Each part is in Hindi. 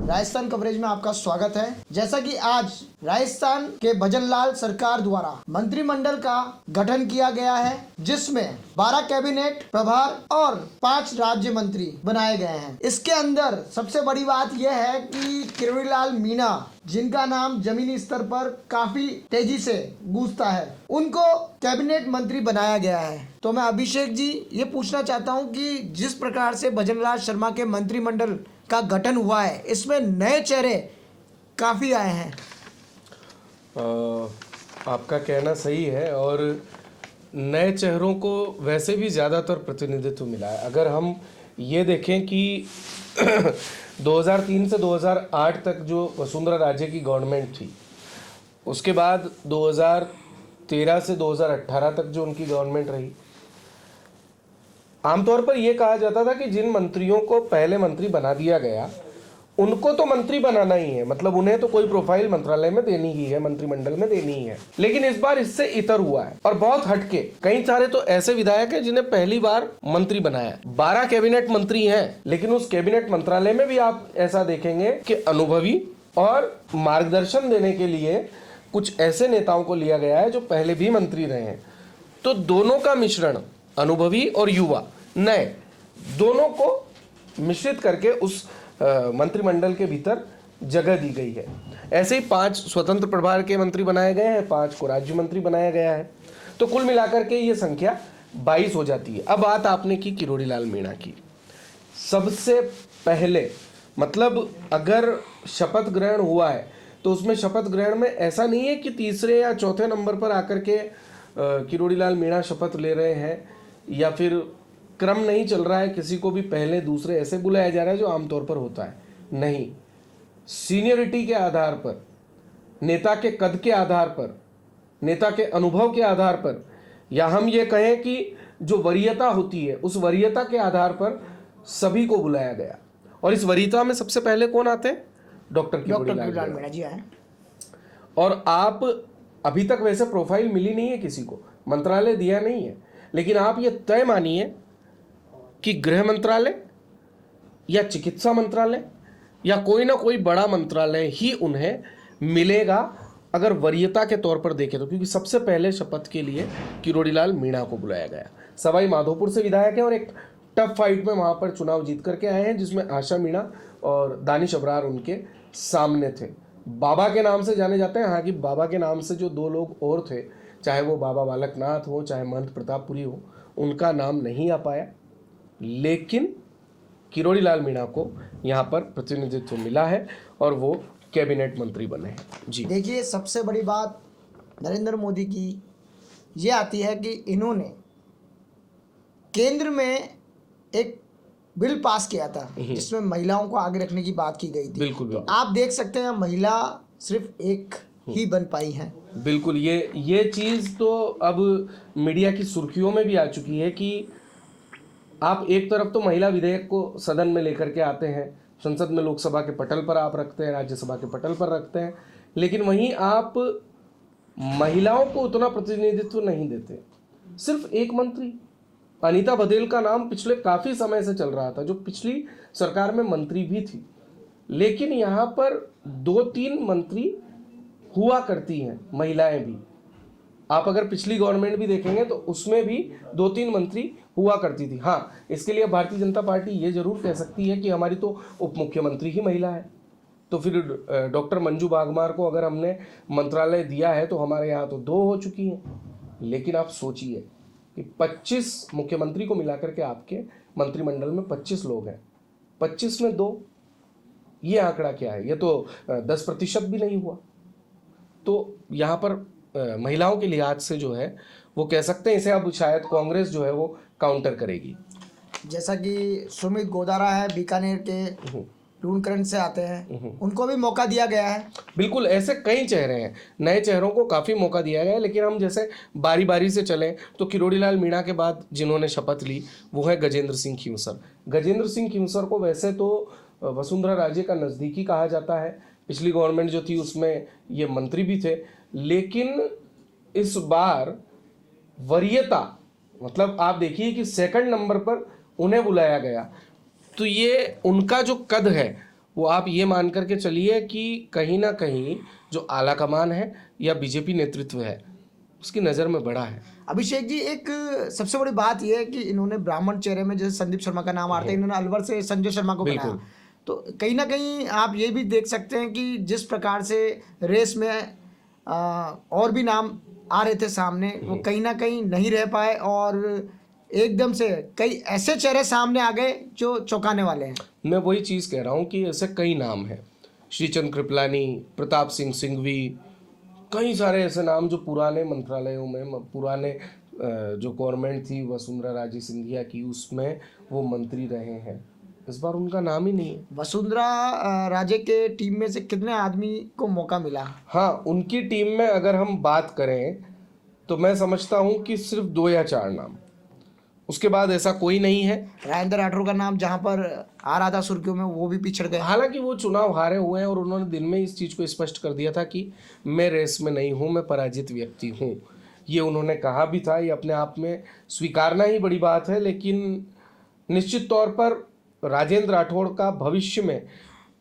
राजस्थान कवरेज में आपका स्वागत है। जैसा कि आज राजस्थान के भजनलाल सरकार द्वारा मंत्रिमंडल का गठन किया गया है, जिसमें 12 कैबिनेट प्रभार और 5 राज्य मंत्री बनाए गए हैं। इसके अंदर सबसे बड़ी बात यह है कि किरोड़ीलाल मीणा, जिनका नाम जमीनी स्तर पर काफी तेजी से गूंजता है, उनको कैबिनेट मंत्री बनाया गया है। तो मैं अभिषेक जी ये पूछना चाहता हूं कि जिस प्रकार से भजनलाल शर्मा के मंत्रिमंडल का गठन हुआ है, इसमें नए चेहरे काफी आए हैं। आपका कहना सही है और नए चेहरों को वैसे भी ज़्यादातर प्रतिनिधित्व मिला है। अगर हम ये देखें कि 2003 से 2008 तक जो वसुंधरा राजे की गवर्नमेंट थी, उसके बाद 2013 से 2018 तक जो उनकी गवर्नमेंट रही, आमतौर पर यह कहा जाता था कि जिन मंत्रियों को पहले मंत्री बना दिया गया उनको तो मंत्री बनाना ही है, मतलब उन्हें तो कोई प्रोफाइल मंत्रालय में देनी ही है, मंत्रिमंडल में देनी ही है। लेकिन इस बार इससे इतर हुआ है और बहुत हटके। कई सारे तो ऐसे विधायक हैं जिन्हें पहली बार मंत्री बनाया। 12 कैबिनेट मंत्री हैं, लेकिन उस कैबिनेट मंत्रालय में भी आप ऐसा देखेंगे कि अनुभवी और मार्गदर्शन देने के लिए कुछ ऐसे नेताओं को लिया गया है जो पहले भी मंत्री रहे हैं। तो दोनों का मिश्रण, अनुभवी और युवा नए, दोनों को मिश्रित करके उस मंत्रिमंडल के भीतर जगह दी गई है। ऐसे ही 5 स्वतंत्र प्रभार के मंत्री बनाए गए हैं, 5 को राज्य मंत्री बनाया गया है। तो कुल मिलाकर के ये संख्या 22 हो जाती है। अब बात आपने की किरोड़ीलाल मीणा की। सबसे पहले मतलब अगर शपथ ग्रहण हुआ है तो उसमें शपथ ग्रहण में ऐसा नहीं है कि तीसरे या चौथे नंबर पर आकर के किरोड़ीलाल मीणा शपथ ले रहे हैं, या फिर क्रम नहीं चल रहा है, किसी को भी पहले दूसरे ऐसे बुलाया जा रहा है जो आमतौर पर होता है। नहीं, सीनियरिटी के आधार पर, नेता के कद के आधार पर, नेता के अनुभव के आधार पर, या हम ये कहें कि जो वरीयता होती है उस वरीयता के आधार पर सभी को बुलाया गया। और इस वरीयता में सबसे पहले कौन आते हैं? डॉक्टर किरोड़ीलाल मीणा जी आए। और आप अभी तक वैसे प्रोफाइल मिली नहीं है किसी को, मंत्रालय दिया नहीं है, लेकिन आप ये तय मानिए कि गृह मंत्रालय या चिकित्सा मंत्रालय या कोई ना कोई बड़ा मंत्रालय ही उन्हें मिलेगा अगर वरीयता के तौर पर देखें तो। क्योंकि सबसे पहले शपथ के लिए किरोड़ीलाल मीणा को बुलाया गया। सवाई माधोपुर से विधायक हैं और एक टफ फाइट में वहां पर चुनाव जीत करके आए हैं, जिसमें आशा मीणा और दानिश अबरार उनके सामने थे। बाबा के नाम से जाने जाते हैं। हालांकि बाबा के नाम से जो 2 लोग और थे, चाहे वो बाबा बालकनाथ हो चाहे महंत प्रतापपुरी हो, उनका नाम नहीं आ पाया। लेकिन किरोड़ीलाल मीणा को यहाँ पर प्रतिनिधित्व मिला है और वो कैबिनेट मंत्री बने हैं। जी देखिए, सबसे बड़ी बात नरेंद्र मोदी की ये आती है कि इन्होंने केंद्र में एक बिल पास किया था जिसमें महिलाओं को आगे रखने की बात की गई थी। बिल्कुल, तो आप देख सकते हैं महिला सिर्फ एक ही बन पाई हैं। बिल्कुल, ये चीज़ तो अब मीडिया की सुर्खियों में भी आ चुकी है कि आप एक तरफ तो महिला विधेयक को सदन में लेकर के आते हैं, संसद में लोकसभा के पटल पर आप रखते हैं, राज्यसभा के पटल पर रखते हैं, लेकिन वहीं आप महिलाओं को उतना प्रतिनिधित्व नहीं देते। सिर्फ एक मंत्री, अनीता बघेल का नाम पिछले काफ़ी समय से चल रहा था, जो पिछली सरकार में मंत्री भी थी, लेकिन यहाँ पर 2-3 मंत्री हुआ करती हैं महिलाएं भी। आप अगर पिछली गवर्नमेंट भी देखेंगे तो उसमें भी 2-3 मंत्री हुआ करती थी। हाँ, इसके लिए भारतीय जनता पार्टी ये जरूर कह सकती है कि हमारी तो उप मुख्यमंत्री ही महिला है, तो फिर डॉक्टर मंजू बागमार को अगर हमने मंत्रालय दिया है तो हमारे यहाँ तो 2 हो चुकी हैं। लेकिन आप सोचिए कि 25 मुख्यमंत्री को मिलाकर के आपके मंत्रिमंडल में 25 लोग हैं, 25 में 2, ये आंकड़ा क्या है? ये तो 10% भी नहीं हुआ। तो यहाँ पर महिलाओं के लिहाज से जो है वो कह सकते हैं, इसे अब शायद कांग्रेस जो है वो काउंटर करेगी। जैसा कि सुमित गोदारा है, बीकानेर के टूनकरण से आते हैं, उनको भी मौका दिया गया है। बिल्कुल, ऐसे कई चेहरे हैं, नए चेहरों को काफ़ी मौका दिया गया है। लेकिन हम जैसे बारी बारी से चलें तो किरोड़ीलाल मीणा के बाद जिन्होंने शपथ ली वो है गजेंद्र सिंह खींवसर। गजेंद्र सिंह खींवसर को वैसे तो वसुंधरा राजे का नज़दीकी कहा जाता है, पिछली गवर्नमेंट जो थी उसमें ये मंत्री भी थे, लेकिन इस बार वरीयता, मतलब आप देखिए कि 2nd नंबर पर उन्हें बुलाया गया, तो ये उनका जो कद है वो आप ये मान करके चलिए कि कहीं ना कहीं जो आला कमान है या बीजेपी नेतृत्व है उसकी नज़र में बड़ा है। अभिषेक जी, एक सबसे बड़ी बात यह है कि इन्होंने ब्राह्मण चेहरे में जैसे संदीप शर्मा का नाम आता है, इन्होंने अलवर से संजय शर्मा को बनाया। बिल्कुल। तो कहीं ना कहीं आप ये भी देख सकते हैं कि जिस प्रकार से रेस में और भी नाम आ रहे थे सामने, वो कहीं ना कहीं नहीं रह पाए और एकदम से कई ऐसे चेहरे सामने आ गए जो चौंकाने वाले हैं। मैं वही चीज़ कह रहा हूँ कि ऐसे कई नाम हैं, श्रीचंद कृपलानी, प्रताप सिंह सिंघवी, कई सारे ऐसे नाम जो पुराने मंत्रालयों में, पुराने जो गवर्नमेंट थी वसुंधरा राजे सिंधिया की, उसमें वो मंत्री रहे हैं। इस बार उनका नाम ही नहीं है। वसुंधरा राजे के टीम में से कितने आदमी को मौका मिला? हाँ, उनकी टीम में अगर हम बात करें तो मैं समझता हूँ कि सिर्फ 2 या 4 नाम, उसके बाद ऐसा कोई नहीं है। राजेंद्र राठौर का नाम जहां पर आ रहा था सुर्खियों में, वो भी पिछड़ गए। हालांकि वो चुनाव हारे हुए हैं और उन्होंने दिन में इस चीज़ को स्पष्ट कर दिया था कि मैं रेस में नहीं हूँ, मैं पराजित व्यक्ति हूँ। ये उन्होंने कहा भी था, ये अपने आप में स्वीकारना ही बड़ी बात है। लेकिन निश्चित तौर पर राजेंद्र राठौड़ का भविष्य में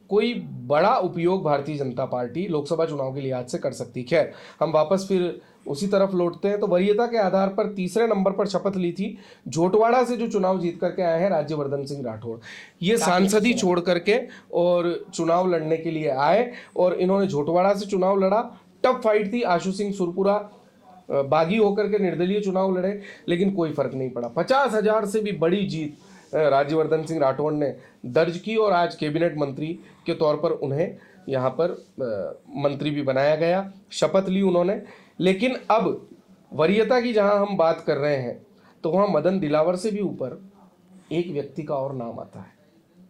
कोई बड़ा उपयोग भारतीय जनता पार्टी लोकसभा चुनाव के लिहाज से कर सकती। खैर, हम वापस फिर उसी तरफ लौटते हैं। तो वरीयता के आधार पर तीसरे नंबर पर शपथ ली थी झोटवाड़ा से जो चुनाव जीत करके आए हैं राज्यवर्धन सिंह राठौड़। ये सांसदी छोड़ करके और चुनाव लड़ने के लिए आए और इन्होंने झोटवाड़ा से चुनाव लड़ा। टफ फाइट थी, आशु सिंह सुरपुरा बागी होकर के निर्दलीय चुनाव लड़े, लेकिन कोई फर्क नहीं पड़ा। 50,000 से भी बड़ी जीत राज्यवर्धन सिंह राठौड़ ने दर्ज की और आज कैबिनेट मंत्री के तौर पर उन्हें यहाँ पर मंत्री भी बनाया गया, शपथ ली उन्होंने। लेकिन अब वरीयता की जहाँ हम बात कर रहे हैं तो वहाँ मदन दिलावर से भी ऊपर एक व्यक्ति का और नाम आता है,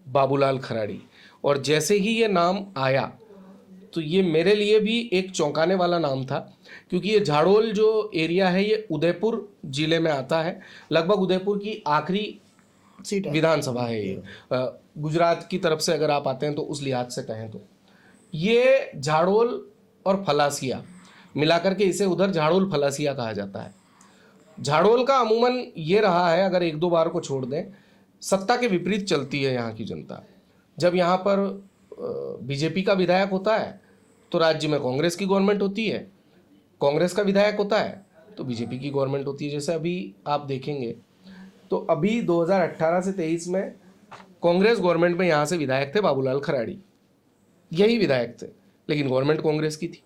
बाबूलाल खराड़ी। और जैसे ही ये नाम आया तो ये मेरे लिए भी एक चौंकाने वाला नाम था, क्योंकि ये झाड़ोल जो एरिया है ये उदयपुर जिले में आता है। लगभग उदयपुर की आखिरी सीट है, विधानसभा है ये, गुजरात की तरफ से अगर आप आते हैं तो उस लिहाज से कहें तो ये झाड़ोल और फलासिया मिलाकर के इसे उधर झाड़ोल फलासिया कहा जाता है। झाड़ोल का अमूमन ये रहा है, अगर 1-2 बार को छोड़ दें, सत्ता के विपरीत चलती है यहाँ की जनता। जब यहाँ पर बीजेपी का विधायक होता है तो राज्य में कांग्रेस की गवर्नमेंट होती है, कांग्रेस का विधायक होता है तो बीजेपी की गवर्नमेंट होती है। जैसे अभी आप देखेंगे तो अभी 2018 से 23 में कांग्रेस गवर्नमेंट में यहाँ से विधायक थे बाबूलाल खराड़ी, यही विधायक थे, लेकिन गवर्नमेंट कांग्रेस की थी।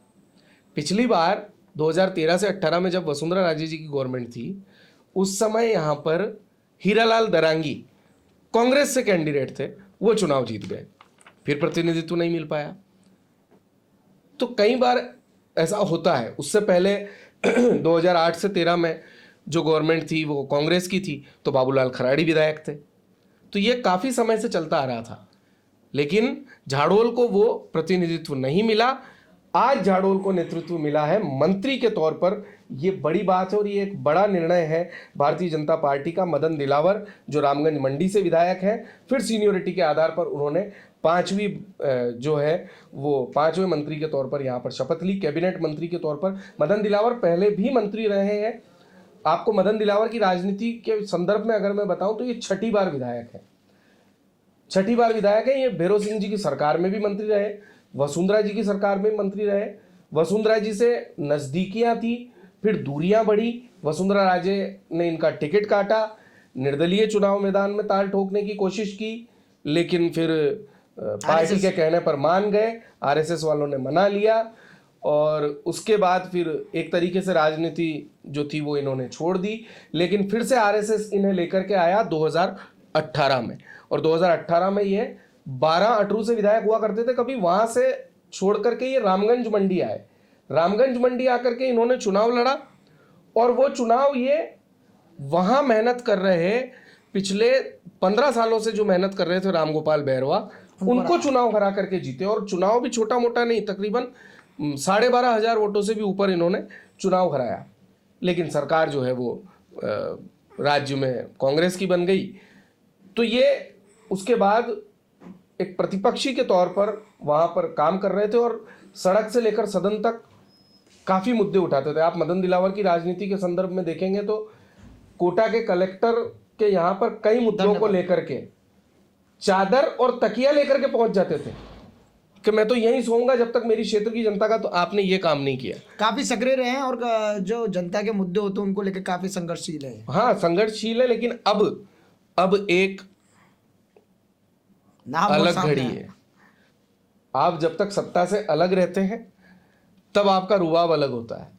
पिछली बार 2013 से 18 में जब वसुंधरा राजे जी की गवर्नमेंट थी, उस समय यहाँ पर हीरालाल दरांगी कांग्रेस से कैंडिडेट थे, वो चुनाव जीत गए, फिर प्रतिनिधित्व नहीं मिल पाया। तो कई बार ऐसा होता है। उससे पहले 2008 से 13 में जो गवर्नमेंट थी वो कांग्रेस की थी तो बाबूलाल खराड़ी विधायक थे। तो ये काफ़ी समय से चलता आ रहा था, लेकिन झाड़ोल को वो प्रतिनिधित्व नहीं मिला। आज झाड़ोल को नेतृत्व मिला है मंत्री के तौर पर, ये बड़ी बात है और ये एक बड़ा निर्णय है भारतीय जनता पार्टी का। मदन दिलावर जो रामगंज मंडी से विधायक हैं, फिर सीनियोरिटी के आधार पर उन्होंने 5वीं जो है वो 5वें मंत्री के तौर पर यहाँ पर शपथ ली, कैबिनेट मंत्री के तौर पर। मदन दिलावर पहले भी मंत्री रहे हैं। आपको मदन दिलावर की राजनीति के संदर्भ में अगर मैं बताऊं तो ये 6ठी बार विधायक है, 6ठी बार विधायक है। ये भैरव सिंह जी की सरकार में भी मंत्री रहे, वसुंधरा जी की सरकार में मंत्री रहे। वसुंधरा जी से नज़दीकियां थी, फिर दूरियां बढ़ी, वसुंधरा राजे ने इनका टिकट काटा, निर्दलीय चुनाव मैदान में ताल ठोकने की कोशिश की, लेकिन फिर पार्टी के कहने पर मान गए, आरएसएस वालों ने मना लिया और उसके बाद फिर एक तरीके से राजनीति जो थी वो इन्होंने छोड़ दी। लेकिन फिर से आरएसएस इन्हें लेकर के आया 2018 में, और 2018 में ये 12 अटरू से विधायक हुआ करते थे। कभी वहां से छोड़ करके ये रामगंज मंडी आए, रामगंज मंडी आकर के इन्होंने चुनाव लड़ा और वो चुनाव ये वहां मेहनत कर रहे, पिछले 15 सालों से जो मेहनत कर रहे थे रामगोपाल बैरवा, उनको चुनाव हरा करके जीते। और चुनाव भी छोटा मोटा नहीं, तकरीबन 12,500 वोटों से भी ऊपर इन्होंने चुनाव हराया। लेकिन सरकार जो है वो राज्य में कांग्रेस की बन गई। तो ये उसके बाद एक प्रतिपक्षी के तौर पर वहाँ पर काम कर रहे थे और सड़क से लेकर सदन तक काफ़ी मुद्दे उठाते थे। आप मदन दिलावर की राजनीति के संदर्भ में देखेंगे तो कोटा के कलेक्टर के यहाँ पर कई मुद्दों को लेकर के चादर और तकिया लेकर के पहुंच जाते थे कि मैं तो यहीं सोऊंगा जब तक मेरी क्षेत्र की जनता का तो आपने ये काम नहीं किया। काफी सक्रिय रहे हैं और जो जनता के मुद्दे होते हैं उनको लेकर काफी संघर्षशील है। हाँ, संघर्षशील है, लेकिन अब एक नाम बहुत अलग सामने घड़ी आया। है। आप जब तक सत्ता से अलग रहते हैं तब आपका रुबाब अलग होता है।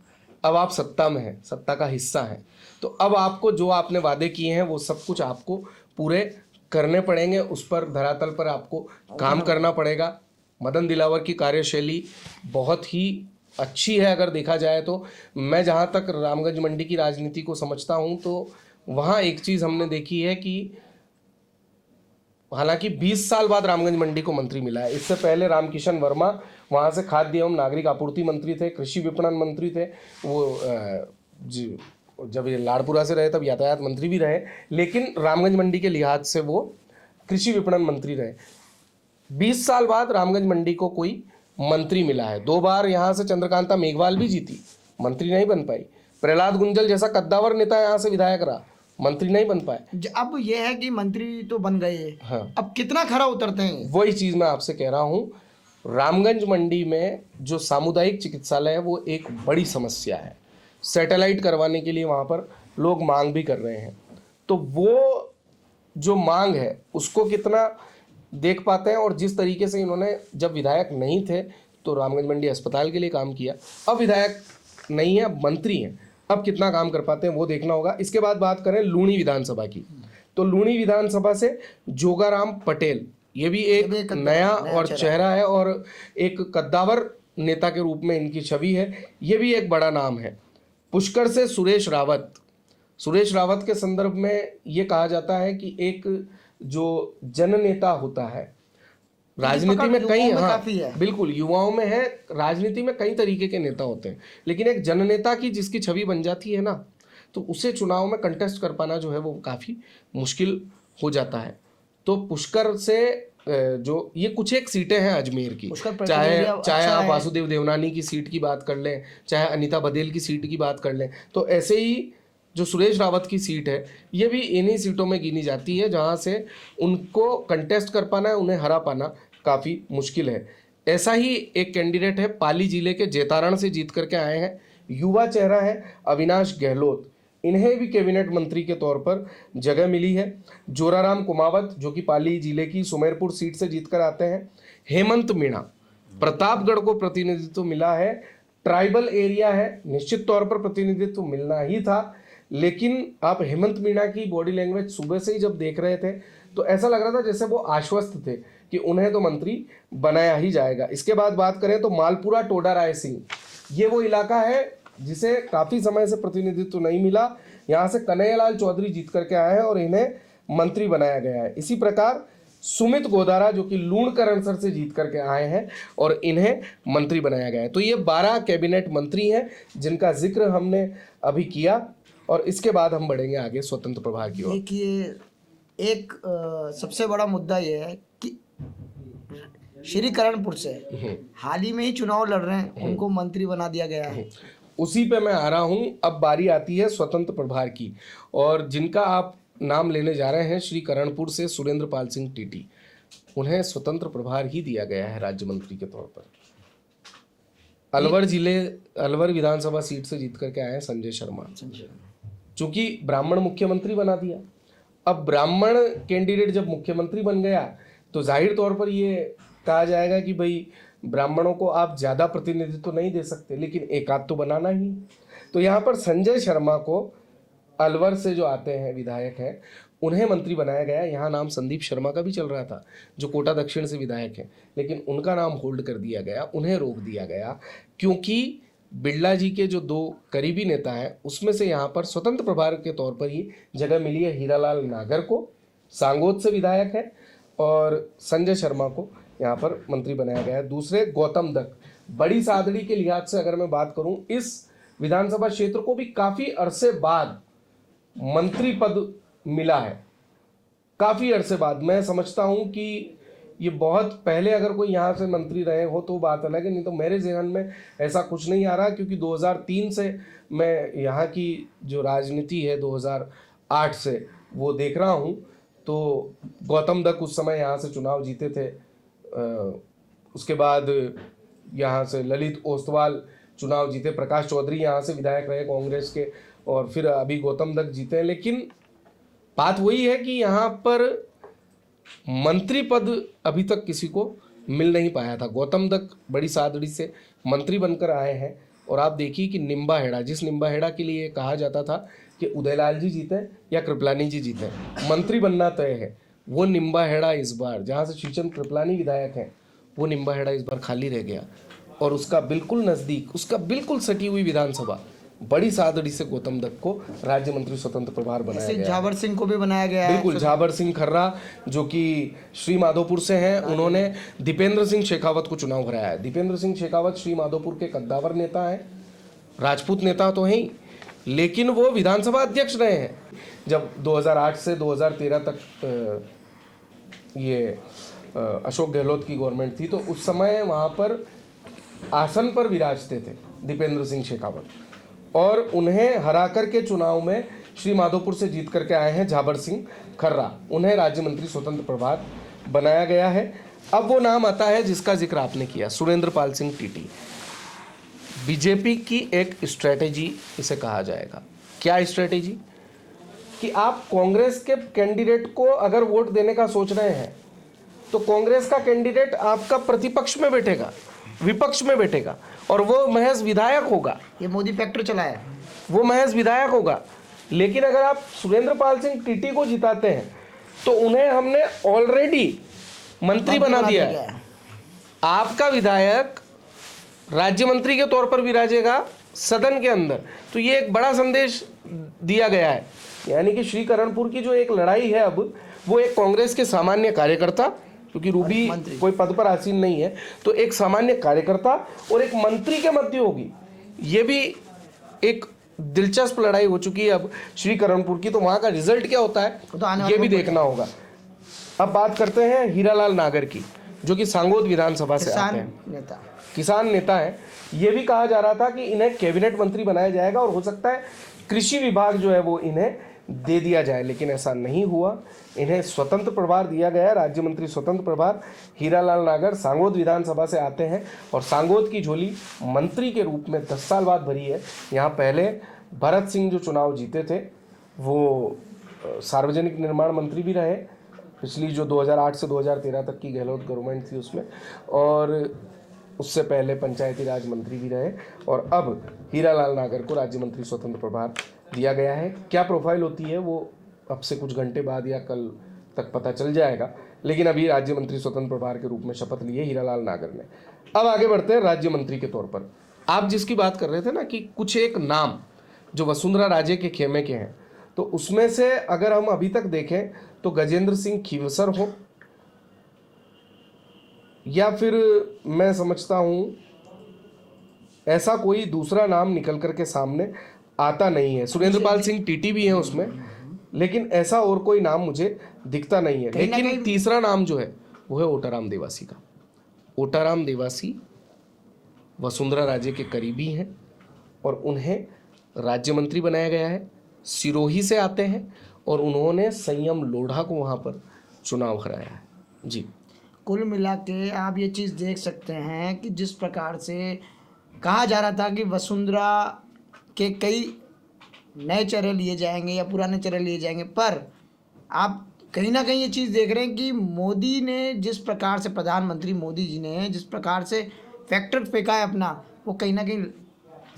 अब आप सत्ता में हैं, सत्ता का हिस्सा हैं, तो अब आपको जो आपने वादे किए हैं वो सब कुछ आपको पूरे करने पड़ेंगे। उस पर धरातल पर आपको काम करना पड़ेगा। मदन दिलावर की कार्यशैली बहुत ही अच्छी है अगर देखा जाए तो। मैं जहाँ तक रामगंज मंडी की राजनीति को समझता हूँ तो वहाँ एक चीज़ हमने देखी है कि हालांकि 20 साल बाद रामगंज मंडी को मंत्री मिला है। इससे पहले रामकिशन वर्मा वहाँ से खाद्य एवं नागरिक आपूर्ति मंत्री थे, कृषि विपणन मंत्री थे। वो जब ये लाड़पुरा से रहे तब यातायात मंत्री भी रहे, लेकिन रामगंज मंडी के लिहाज से वो कृषि विपणन मंत्री रहे। 20 साल बाद रामगंज मंडी को कोई मंत्री मिला है। 2 बार यहाँ से चंद्रकांता मेघवाल भी जीती, मंत्री नहीं बन पाई। प्रहलाद गुंजल जैसा कद्दावर नेता यहाँ से विधायक रहा, मंत्री नहीं बन पाए। अब यह है कि मंत्री तो बन गए, हाँ, अब कितना खरा उतरते हैं? वही चीज़ मैं आपसे कह रहा हूँ। रामगंज मंडी में जो सामुदायिक चिकित्सालय है वो एक बड़ी समस्या है। सैटेलाइट करवाने के लिए वहाँ पर लोग मांग भी कर रहे हैं, तो वो जो मांग है उसको कितना देख पाते हैं। और जिस तरीके से इन्होंने जब विधायक नहीं थे तो रामगंज मंडी अस्पताल के लिए काम किया, अब विधायक नहीं है, अब मंत्री हैं, अब कितना काम कर पाते हैं वो देखना होगा। इसके बाद बात करें लूणी विधानसभा की, तो लूणी विधानसभा से जोगाराम पटेल, ये भी एक नया और चेहरा है और एक कद्दावर नेता के रूप में इनकी छवि है, ये भी एक बड़ा नाम है। पुष्कर से सुरेश रावत के संदर्भ में ये कहा जाता है कि एक जो जननेता होता है राजनीति में कई, हाँ बिल्कुल, युवाओं में है, राजनीति में कई तरीके के नेता होते हैं, लेकिन एक जननेता की जिसकी छवि बन जाती है ना, तो उसे चुनाव में कंटेस्ट कर पाना जो है वो काफ़ी मुश्किल हो जाता है। तो पुष्कर से जो ये कुछ एक सीटें हैं अजमेर की, चाहे आप वासुदेव देवनानी की सीट की बात कर लें, चाहे अनीता बघेल की सीट की बात कर लें, तो ऐसे ही जो सुरेश रावत की सीट है ये भी इन्हीं सीटों में गिनी जाती है जहां से उनको कंटेस्ट कर पाना है, उन्हें हरा पाना काफ़ी मुश्किल है। ऐसा ही एक कैंडिडेट है, पाली जिले के जेतारण से जीत करके आए हैं, युवा चेहरा है अविनाश गहलोत, इन्हें भी कैबिनेट मंत्री के तौर पर जगह मिली है। जोराराम कुमावत जो कि पाली जिले की सुमेरपुर सीट से जीत कर आते हैं। हेमंत मीणा, प्रतापगढ़ को प्रतिनिधित्व मिला है, ट्राइबल एरिया है, निश्चित तौर पर प्रतिनिधित्व मिलना ही था, लेकिन आप हेमंत मीणा की बॉडी लैंग्वेज सुबह से ही जब देख रहे थे तो ऐसा लग रहा था जैसे वो आश्वस्त थे कि उन्हें तो मंत्री बनाया ही जाएगा। इसके बाद बात करें तो मालपुरा टोडा राय सिंह, ये वो इलाका है जिसे काफ़ी समय से प्रतिनिधित्व नहीं मिला, यहाँ से कन्हैयालाल चौधरी जीत करके आए हैं और इन्हें मंत्री बनाया गया है। इसी प्रकार सुमित गोदारा जो कि लूणकरणसर से जीत करके आए हैं और इन्हें मंत्री बनाया गया है। तो ये 12 कैबिनेट मंत्री हैं जिनका जिक्र हमने अभी किया, और इसके बाद हम बढ़ेंगे आगे स्वतंत्र प्रभार की ओर। देखिए, एक सबसे बड़ा मुद्दा यह है कि श्री करणपुर से हाल ही में ही चुनाव लड़ रहे हैं, उनको मंत्री बना दिया गया है। उसी पे मैं आ रहा हूँ। अब बारी आती है स्वतंत्र प्रभार की, और जिनका आप नाम लेने जा रहे हैं श्री करणपुर से सुरेंद्र पाल सिंह टीटी, उन्हें स्वतंत्र प्रभार ही दिया गया है राज्य मंत्री के तौर पर। अलवर विधानसभा सीट से जीत करके आए हैं संजय शर्मा, चूंकि ब्राह्मण मुख्यमंत्री बना दिया। अब ब्राह्मण कैंडिडेट जब मुख्यमंत्री बन गया तो जाहिर तौर पर ये कहा जाएगा कि भाई ब्राह्मणों को आप ज़्यादा प्रतिनिधित्व तो नहीं दे सकते, लेकिन एक आध तो बनाना ही। तो यहाँ पर संजय शर्मा को अलवर से जो आते हैं विधायक हैं उन्हें मंत्री बनाया गया। यहाँ नाम संदीप शर्मा का भी चल रहा था जो कोटा दक्षिण से विधायक हैं, लेकिन उनका नाम होल्ड कर दिया गया, उन्हें रोक दिया गया, क्योंकि बिरला जी के जो 2 करीबी नेता हैं उसमें से यहाँ पर स्वतंत्र प्रभार के तौर पर ही जगह मिली है हीरालाल नागर को, सांगोद से विधायक है, और संजय शर्मा को यहाँ पर मंत्री बनाया गया है। दूसरे गौतम दत्त, बड़ी सादड़ी के लिहाज से अगर मैं बात करूँ, इस विधानसभा क्षेत्र को भी काफ़ी अरसे बाद मंत्री पद मिला है, काफ़ी अरसे बाद। मैं समझता हूँ कि ये बहुत पहले अगर कोई यहाँ से मंत्री रहे हो तो बात अलग है, नहीं तो मेरे ज़हन में ऐसा कुछ नहीं आ रहा, क्योंकि 2003 से मैं यहाँ की जो राजनीति है 2008 से वो देख रहा हूँ। तो गौतम दत्त उस समय यहाँ से चुनाव जीते थे उसके बाद यहाँ से ललित ओस्तवाल चुनाव जीते, प्रकाश चौधरी यहाँ से विधायक रहे कांग्रेस के, और फिर अभी गौतम दत्त जीते हैं। लेकिन बात वही है कि यहाँ पर मंत्री पद अभी तक किसी को मिल नहीं पाया था। गौतम दत्त बड़ी सादड़ी से मंत्री बनकर आए हैं, और आप देखिए कि निम्बाहेड़ा, जिस निम्बाहेड़ा के लिए कहा जाता था कि उदयलाल जी जीते या कृपलानी जी जीते, मंत्री बनना तय है, वो निम्बाहेड़ा इस बार, जहाँ से श्रीचंद कृपलानी विधायक हैं, वो निम्बाहेड़ा इस बार खाली रह गया। और उसका बिल्कुल नज़दीक, उसका बिल्कुल सटी हुई विधानसभा बड़ी सादड़ी से गौतम दत्त को राज्य मंत्री स्वतंत्र प्रभार बनाया गया। झाबर सिंह को भी बनाया गया है। बिल्कुल, झाबर सिंह खर्रा जो कि श्री माधोपुर से हैं, उन्होंने दीपेंद्र सिंह शेखावत को चुनाव कराया है। दीपेंद्र सिंह शेखावत श्री माधोपुर के कद्दावर नेता हैं, राजपूत नेता तो हैं ही, लेकिन वो विधानसभा अध्यक्ष रहे हैं जब 2008 से 2013 तक ये अशोक गहलोत की गवर्नमेंट थी। तो उस समय वहाँ पर आसन पर विराजते थे दीपेंद्र सिंह शेखावत, और उन्हें हरा करके चुनाव में श्री माधोपुर से जीत करके आए हैं झाबर सिंह खर्रा। उन्हें राज्य मंत्री स्वतंत्र प्रभार बनाया गया है। अब वो नाम आता है जिसका जिक्र आपने किया, सुरेंद्र पाल सिंह टीटी। बीजेपी की एक स्ट्रेटेजी इसे कहा जाएगा। क्या स्ट्रेटेजी? कि आप कांग्रेस के कैंडिडेट को अगर वोट देने का सोच रहे हैं तो कांग्रेस का कैंडिडेट आपका प्रतिपक्ष में बैठेगा, विपक्ष में बैठेगा, और वो महज विधायक होगा। ये मोदी फैक्टर चला है, वो महज विधायक होगा। लेकिन अगर आप सुरेंद्र पाल सिंह टीटी को जिताते हैं तो उन्हें हमने ऑलरेडी मंत्री बना दिया है। आपका विधायक राज्य मंत्री के तौर पर विराजेगा सदन के अंदर। तो ये एक बड़ा संदेश दिया गया है, यानी कि श्रीकरणपुर की जो एक लड़ाई है अब, वो एक कांग्रेस के सामान्य कार्यकर्ता, क्योंकि रूबी कोई पद पर आसीन नहीं है, तो एक सामान्य कार्यकर्ता और एक मंत्री के मध्य होगी। ये भी एक दिलचस्प लड़ाई हो चुकी है अब श्रीकरणपुर की। तो वहाँ का रिजल्ट क्या होता है तो ये भी देखना होगा। अब बात करते हैं हीरालाल नागर की, जो कि सांगोद विधानसभा से आते हैं, किसान नेता है। ये भी कहा जा रहा था कि इन्हें कैबिनेट मंत्री बनाया जाएगा और हो सकता है कृषि विभाग जो है वो इन्हें दे दिया जाए, लेकिन ऐसा नहीं हुआ। इन्हें स्वतंत्र प्रभार दिया गया, राज्य मंत्री स्वतंत्र प्रभार। हीरालाल नागर सांगोद विधानसभा से आते हैं और सांगोद की झोली मंत्री के रूप में 10 साल बाद भरी है। यहाँ पहले भरत सिंह जो चुनाव जीते थे वो सार्वजनिक निर्माण मंत्री भी रहे, पिछली जो 2008 से 2013 तक की गहलोत गवर्नमेंट थी उसमें, और उससे पहले पंचायती राज मंत्री भी रहे। और अब हीरालाल नागर को राज्य मंत्री स्वतंत्र प्रभार दिया गया है। क्या प्रोफाइल होती है वो अब से कुछ घंटे बाद या कल तक पता चल जाएगा, लेकिन अभी राज्य मंत्री स्वतंत्र प्रभार के रूप में शपथ लिए हीरालाल नागर ने। अब आगे बढ़ते हैं राज्य मंत्री के तौर पर। आप जिसकी बात कर रहे थे ना कि कुछ एक नाम जो वसुंधरा राजे के खेमे के हैं, तो उसमें से अगर हम अभी तक देखें तो गजेंद्र सिंह खींवसर हो, या फिर मैं समझता हूं ऐसा कोई दूसरा नाम निकल करके सामने आता नहीं है। सुरेंद्र पाल सिंह टीटी भी हैं उसमें, लेकिन ऐसा और कोई नाम मुझे दिखता नहीं है। लेकिन तीसरा नाम जो है वो है ओटाराम देवासी का। ओटाराम देवासी वसुंधरा राजे के करीबी हैं और उन्हें राज्य मंत्री बनाया गया है। सिरोही से आते हैं और उन्होंने संयम लोढ़ा को वहाँ पर चुनाव कराया है। जी, कुल मिला के आप ये चीज़ देख सकते हैं कि जिस प्रकार से कहा जा रहा था कि वसुंधरा के कई नए चेहरे लिए जाएंगे या पुराने चेहरे लिए जाएंगे, पर आप कहीं ना कहीं ये चीज़ देख रहे हैं कि मोदी ने जिस प्रकार से, प्रधानमंत्री मोदी जी ने जिस प्रकार से फैक्टर फेंका है अपना, वो कहीं ना कहीं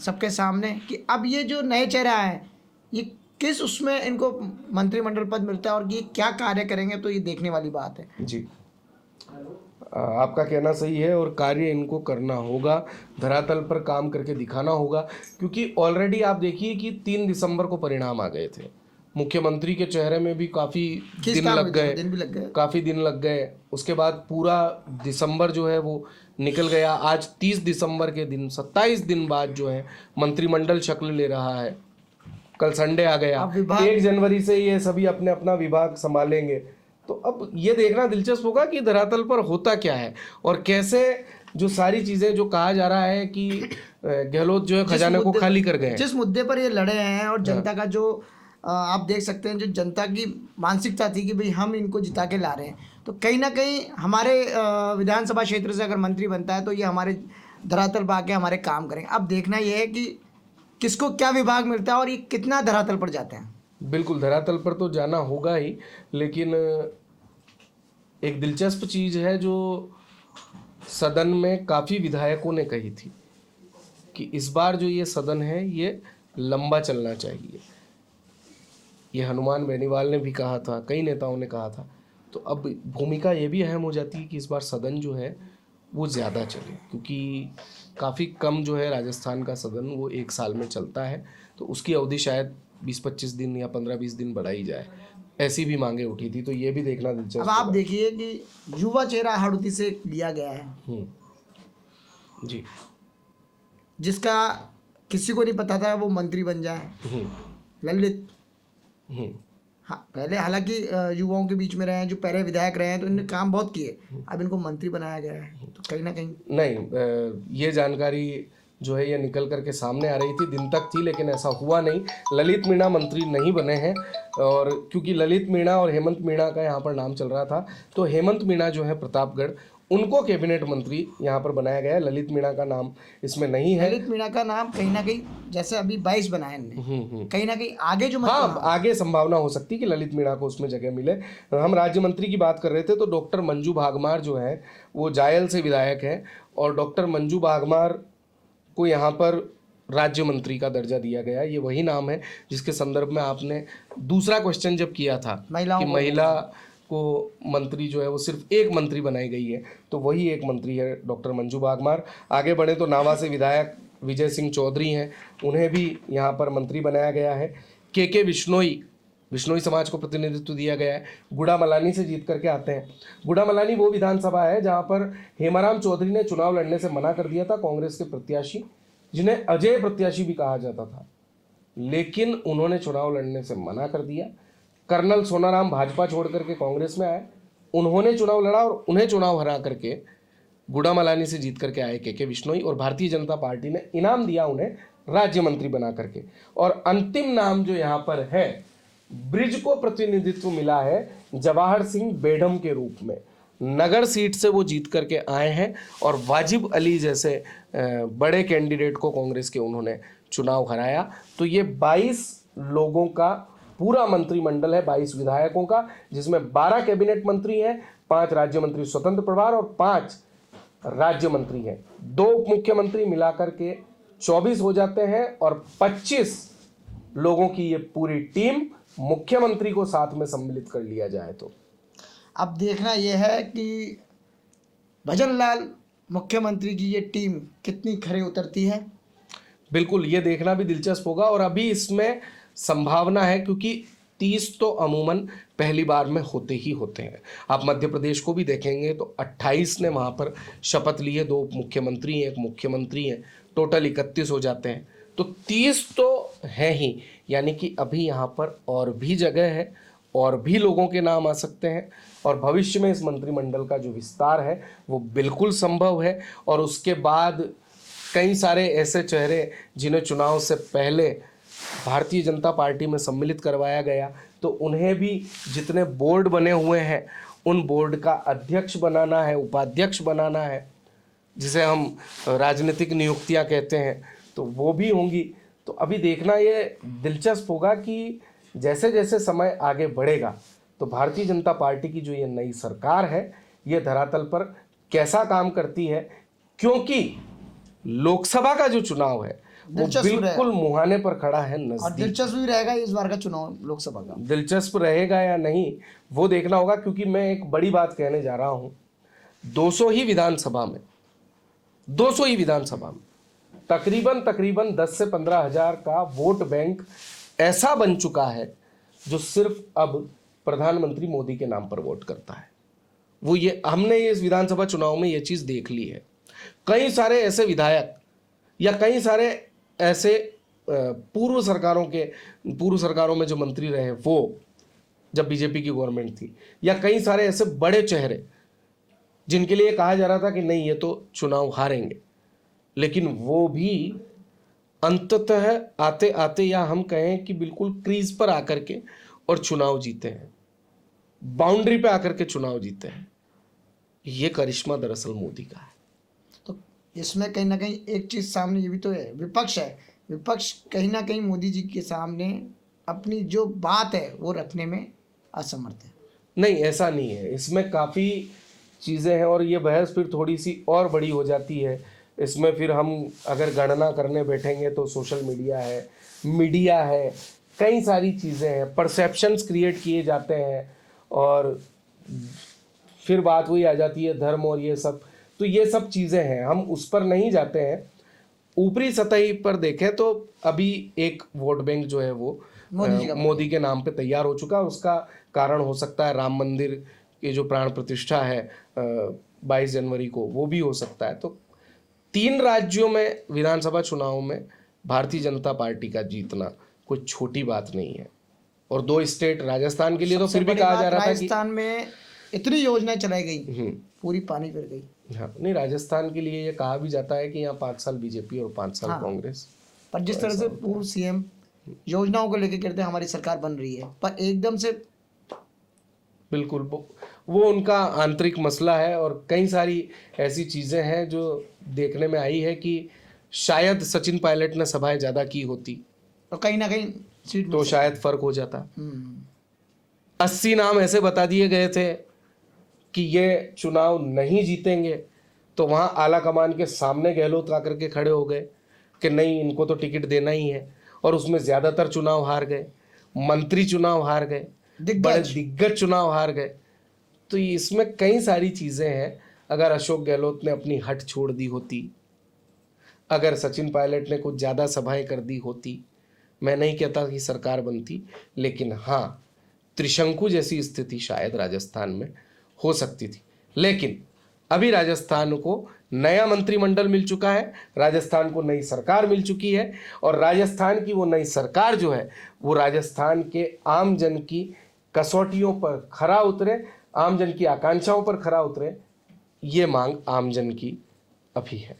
सबके सामने कि अब ये जो नए चेहरे आए हैं ये किस उसमें इनको मंत्रिमंडल पद मिलता है और ये क्या कार्य करेंगे, तो ये देखने वाली बात है। जी, आपका कहना सही है और कार्य इनको करना होगा, धरातल पर काम करके दिखाना होगा, क्योंकि ऑलरेडी आप देखिए कि 3 दिसंबर को परिणाम आ गए थे। मुख्यमंत्री के चेहरे में भी काफ़ी दिन लग गए, काफ़ी दिन लग गए। उसके बाद पूरा दिसंबर जो है वो निकल गया। आज 30 दिसंबर के दिन 27 दिन बाद जो है मंत्रिमंडल शक्ल ले रहा है। कल संडे आ गया, 1 जनवरी से ये सभी अपने अपना विभाग संभालेंगे। तो अब ये देखना दिलचस्प होगा कि धरातल पर होता क्या है और कैसे जो सारी चीज़ें जो कहा जा रहा है कि गहलोत जो है खजाने को खाली कर गए, जिस मुद्दे पर ये लड़े हैं और जनता का जो आप देख सकते हैं जो जनता की मानसिकता थी कि भाई हम इनको जिता के ला रहे हैं, तो कहीं ना कहीं हमारे विधानसभा क्षेत्र से अगर मंत्री बनता है तो ये हमारे धरातल पर आके हमारे काम करेंगे। अब देखना यह है कि किसको क्या विभाग मिलता है और ये कितना धरातल पर जाते हैं। बिल्कुल धरातल पर तो जाना होगा ही, लेकिन एक दिलचस्प चीज है जो सदन में काफी विधायकों ने कही थी कि इस बार जो ये सदन है ये लंबा चलना चाहिए। ये हनुमान बेनीवाल ने भी कहा था, कई नेताओं ने कहा था। तो अब भूमिका ये भी अहम हो जाती है कि इस बार सदन जो है वो ज़्यादा चले, क्योंकि काफ़ी कम जो है राजस्थान का सदन वो एक साल में चलता है, तो उसकी अवधि शायद 20-25 दिन या 15-20 दिन बढ़ाई जाए, ऐसी भी मांगे उठी थी। तो ये भी देखना दिलचस्प। अब आप देखिए कि युवा चेहरा हड़ौती से लिया गया है जी, जिसका किसी को नहीं पता था वो मंत्री बन जाए, ललित। हाँ, पहले हालांकि युवाओं के बीच में रहे हैं, जो पहले विधायक रहे हैं, तो इन्होंने काम बहुत किए। अब इनको मंत्री बनाया गया है, तो कहीं ना कहीं नहीं, ये जानकारी जो है ये निकल करके सामने आ रही थी, दिन तक थी, लेकिन ऐसा हुआ नहीं। ललित मीणा मंत्री नहीं बने हैं, और क्योंकि ललित मीणा और हेमंत मीणा का यहाँ पर नाम चल रहा था, तो हेमंत मीणा जो है प्रतापगढ़, उनको कैबिनेट मंत्री यहाँ पर बनाया गया है। ललित मीणा का नाम इसमें नहीं है। ललित मीणा का नाम कहीं ना कहीं, जैसे अभी 22 बनाए इनने, कहीं ना कहीं आगे जो हाँ, आगे संभावना हो सकती है कि ललित मीणा को उसमें जगह मिले। हम राज्य मंत्री की बात कर रहे थे, तो डॉक्टर मंजू भागमार जो है वो जायल से विधायक है, और डॉक्टर मंजू भागमार को यहाँ पर राज्य मंत्री का दर्जा दिया गया। ये वही नाम है जिसके संदर्भ में आपने दूसरा क्वेश्चन जब किया था कि महिला को मंत्री जो है वो सिर्फ एक मंत्री बनाई गई है, तो वही एक मंत्री है डॉक्टर मंजू भागमार। आगे बढ़े तो नावा से विधायक विजय सिंह चौधरी हैं, उन्हें भी यहाँ पर मंत्री बनाया गया है। के बिश्नोई समाज को प्रतिनिधित्व दिया गया है। गुड़ा मलानी से जीत करके आते हैं। गुड़ा मलानी वो विधानसभा है जहाँ पर हेमाराम चौधरी ने चुनाव लड़ने से मना कर दिया था, कांग्रेस के प्रत्याशी जिन्हें अजय प्रत्याशी भी कहा जाता था, लेकिन उन्होंने चुनाव लड़ने से मना कर दिया। कर्नल सोनाराम भाजपा छोड़ करके कांग्रेस में आए, उन्होंने चुनाव लड़ा और उन्हें चुनाव हरा करके गुड़ा मलानी से जीत करके आए के बिश्नोई, और भारतीय जनता पार्टी ने इनाम दिया उन्हें राज्य मंत्री बना करके। और अंतिम नाम जो यहाँ पर है, ब्रिज को प्रतिनिधित्व मिला है जवाहर सिंह बेढम के रूप में। नगर सीट से वो जीत करके आए हैं, और वाजिब अली जैसे बड़े कैंडिडेट को कांग्रेस के उन्होंने चुनाव हराया। तो ये 22 लोगों का पूरा मंत्रिमंडल है, 22 विधायकों का, जिसमें 12 कैबिनेट मंत्री हैं, 5 राज्य मंत्री स्वतंत्र प्रभार और 5 राज्य मंत्री हैं। 2 मुख्यमंत्री मिलाकर के 24 हो जाते हैं, और 25 लोगों की ये पूरी टीम, मुख्यमंत्री को साथ में सम्मिलित कर लिया जाए तो। अब देखना यह है कि भजन लाल मुख्यमंत्री की ये टीम कितनी खरे उतरती है। बिल्कुल, ये देखना भी दिलचस्प होगा। और अभी इसमें संभावना है, क्योंकि 30 तो अमूमन पहली बार में होते ही होते हैं। आप मध्य प्रदेश को भी देखेंगे तो 28 ने वहाँ पर शपथ ली है, 2 मुख्यमंत्री हैं, 1 मुख्यमंत्री हैं, टोटल 31 हो जाते हैं। तो 30 तो हैं ही, यानी कि अभी यहाँ पर और भी जगह है, और भी लोगों के नाम आ सकते हैं, और भविष्य में इस मंत्रिमंडल का जो विस्तार है वो बिल्कुल संभव है। और उसके बाद कई सारे ऐसे चेहरे जिन्हें चुनाव से पहले भारतीय जनता पार्टी में सम्मिलित करवाया गया, तो उन्हें भी जितने बोर्ड बने हुए हैं उन बोर्ड का अध्यक्ष बनाना है, उपाध्यक्ष बनाना है, जिसे हम राजनीतिक नियुक्तियां कहते हैं, तो वो भी होंगी। तो अभी देखना ये दिलचस्प होगा कि जैसे जैसे समय आगे बढ़ेगा तो भारतीय जनता पार्टी की जो ये नई सरकार है ये धरातल पर कैसा काम करती है, क्योंकि लोकसभा का जो चुनाव है वो बिल्कुल मुहाने पर खड़ा है, और नजदीक। दिलचस्प भी रहेगा इस बार का चुनाव लोकसभा का। दिलचस्प रहेगा या नहीं वो देखना होगा, क्योंकि मैं एक बड़ी बात कहने जा रहा हूं। 200 ही विधानसभा में तकरीबन 10 से 15 हज़ार का वोट बैंक ऐसा बन चुका है जो सिर्फ अब प्रधानमंत्री मोदी के नाम पर वोट करता है। वो ये हमने ये इस विधानसभा चुनाव में ये चीज देख ली है। कई सारे ऐसे विधायक या कई सारे ऐसे पूर्व सरकारों में जो मंत्री रहे वो, जब बीजेपी की गवर्नमेंट थी, या कई सारे ऐसे बड़े चेहरे जिनके लिए कहा जा रहा था कि नहीं ये तो चुनाव हारेंगे, लेकिन वो भी अंततः आते आते, या हम कहें कि बिल्कुल क्रीज पर आकर के और चुनाव जीते हैं, बाउंड्री पे आकर के चुनाव जीते हैं। ये करिश्मा दरअसल मोदी का है। तो इसमें कहीं ना कहीं एक चीज सामने ये भी तो है, विपक्ष है, विपक्ष कहीं ना कहीं मोदी जी के सामने अपनी जो बात है वो रखने में असमर्थ है। नहीं, ऐसा नहीं है, इसमें काफ़ी चीज़ें हैं और ये बहस फिर थोड़ी सी और बड़ी हो जाती है। इसमें फिर हम अगर गणना करने बैठेंगे तो सोशल मीडिया है, कई सारी चीज़ें हैं, परसेप्शंस क्रिएट किए जाते हैं और फिर बात वही आ जाती है धर्म और ये सब। तो ये सब चीज़ें हैं, हम उस पर नहीं जाते हैं। ऊपरी सतही पर देखें तो अभी एक वोट बैंक जो है वो मोदी के नाम पे तैयार हो चुका है। उसका कारण हो सकता है राम मंदिर की जो प्राण प्रतिष्ठा है 22 जनवरी को, वो भी हो सकता है। तो 3 राज्यों में विधानसभा चुनाव में भारतीय जनता पार्टी का जीतना कोई छोटी बात नहीं है। और 2 स्टेट राजस्थान के लिए तो फिर भी कहा जा रहा था कि राजस्थान में इतनी योजनाएं चलाई गई, पूरी पानी फिर गई। हाँ, नहीं, राजस्थान के लिए ये कहा भी जाता है कि यहाँ 5 साल बीजेपी और 5 साल कांग्रेस। पर जिस तरह से पूर्व सीएम योजनाओं को लेकर कहते हैं हमारी सरकार बन रही है, पर एकदम से बिल्कुल वो उनका आंतरिक मसला है। और कई सारी ऐसी चीज़ें हैं जो देखने में आई है कि शायद सचिन पायलट ने सभाएं ज़्यादा की होती तो कहीं ना कहीं सीट तो शायद फर्क हो जाता। 80 नाम ऐसे बता दिए गए थे कि ये चुनाव नहीं जीतेंगे, तो वहाँ आला कमान के सामने गहलोत आकर के खड़े हो गए कि नहीं, इनको तो टिकट देना ही है। और उसमें ज़्यादातर चुनाव हार गए, मंत्री चुनाव हार गए, बड़े दिग्गज चुनाव हार गए। तो इसमें कई सारी चीज़ें हैं। अगर अशोक गहलोत ने अपनी हट छोड़ दी होती, अगर सचिन पायलट ने कुछ ज़्यादा सभाएं कर दी होती, मैं नहीं कहता कि सरकार बनती, लेकिन हाँ, त्रिशंकु जैसी स्थिति शायद राजस्थान में हो सकती थी। लेकिन अभी राजस्थान को नया मंत्रिमंडल मिल चुका है, राजस्थान को नई सरकार मिल चुकी है और राजस्थान की वो नई सरकार जो है वो राजस्थान के आम जन की कसौटियों पर खरा उतरे, आम जन की आकांक्षाओं पर खरा उतरे, ये मांग आम जन की अभी है।